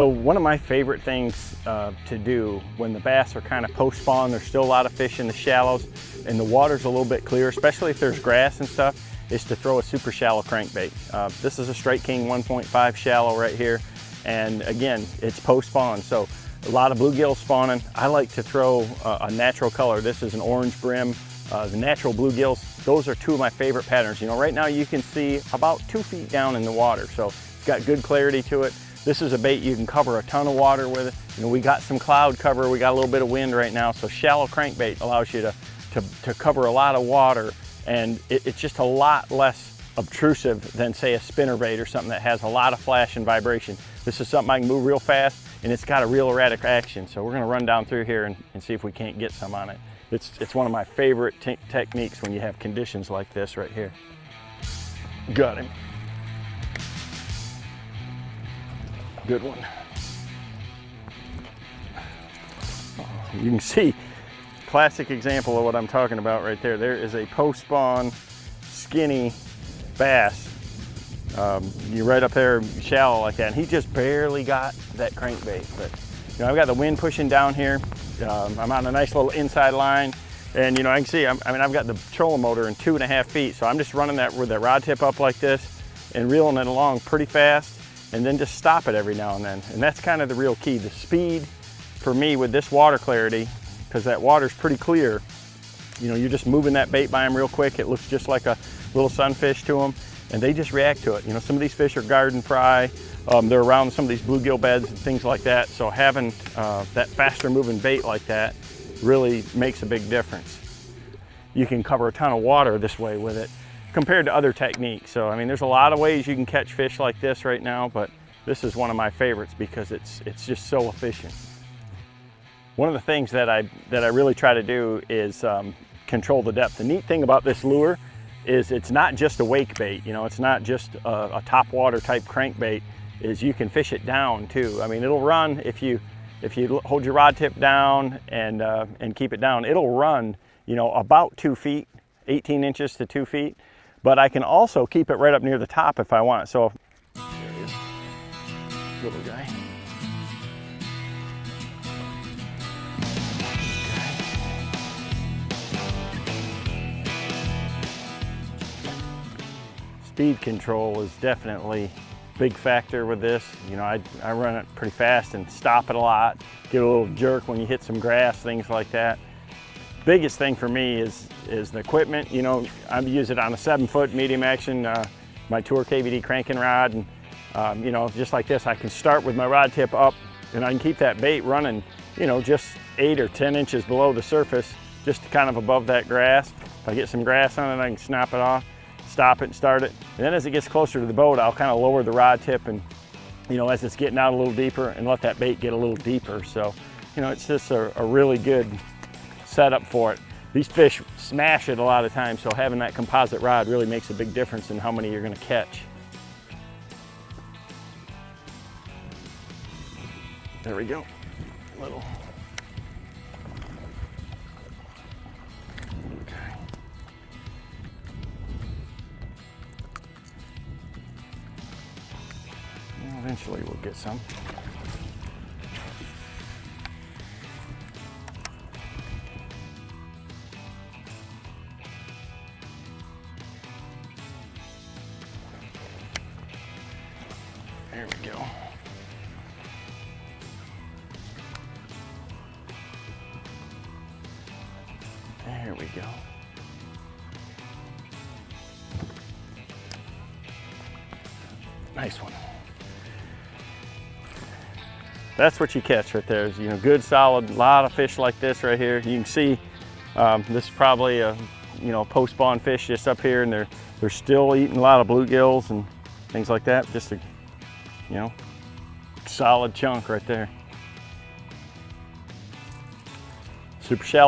So one of my favorite things to do when the bass are kind of post-spawn, there's still a lot of fish in the shallows and the water's a little bit clear, especially if there's grass and stuff, is to throw a super shallow crankbait. This is a Straight King 1.5 shallow right here. And again, it's post-spawn, so a lot of bluegill spawning. I like to throw a natural color. This is an orange brim. The natural bluegills, those are two of my favorite patterns. You know, right now you can see about 2 feet down in the water, so it's got good clarity to it. This is a bait you can cover a ton of water with it. You know, we got some cloud cover, we got a little bit of wind right now, so shallow crankbait allows you to cover a lot of water, and it's just a lot less obtrusive than, say, a spinnerbait or something that has a lot of flash and vibration. This is something I can move real fast, and it's got a real erratic action, so we're gonna run down through here and see if we can't get some on it. It's one of my favorite techniques when you have conditions like this right here. Got him. Good one. You can see, classic example of what I'm talking about right there. There is a post-spawn, skinny bass. You're right up there, shallow like that, and he just barely got that crankbait. But you know, I've got the wind pushing down here. I'm on a nice little inside line, and you know, I can see, I've got the trolling motor in 2.5 feet, so I'm just running that with that rod tip up like this and reeling it along pretty fast, and then just stop it every now and then. And that's kind of the real key. The speed for me with this water clarity, because that water's pretty clear, you know, you're just moving that bait by them real quick. It looks just like a little sunfish to them, and they just react to it. You know, some of these fish are garden fry. They're around some of these bluegill beds and things like that. So having that faster moving bait like that really makes a big difference. You can cover a ton of water this way with it compared to other techniques. So, I mean, there's a lot of ways you can catch fish like this right now, but this is one of my favorites because it's just so efficient. One of the things that I really try to do is control the depth. The neat thing about this lure is it's not just a wake bait, you know, it's not just a top water type crankbait, is you can fish it down too. I mean, it'll run if you hold your rod tip down and keep it down, it'll run, you know, about 2 feet, 18 inches to 2 feet. But I can also keep it right up near the top if I want. So, there it is, little guy. Speed control is definitely a big factor with this. You know, I run it pretty fast and stop it a lot, get a little jerk when you hit some grass, things like that. Biggest thing for me is the equipment. You know, I use it on a 7-foot medium action, my Tour KVD cranking rod, and you know, just like this, I can start with my rod tip up, and I can keep that bait running, you know, just 8 or 10 inches below the surface, just kind of above that grass. If I get some grass on it, I can snap it off, stop it and start it. And then as it gets closer to the boat, I'll kind of lower the rod tip, and you know, as it's getting out a little deeper, and let that bait get a little deeper. So, you know, it's just a really good setup for it. These fish smash it a lot of times, so having that composite rod really makes a big difference in how many you're going to catch. There we go. Little. Okay. Well, eventually we'll get some. There we go. There we go. Nice one. That's what you catch right there. Is, you know, good solid, lot of fish like this right here. You can see this is probably a, you know, post-spawn fish just up here, and they're still eating a lot of bluegills and things like that. Just a, you know, solid chunk right there. Super shallow.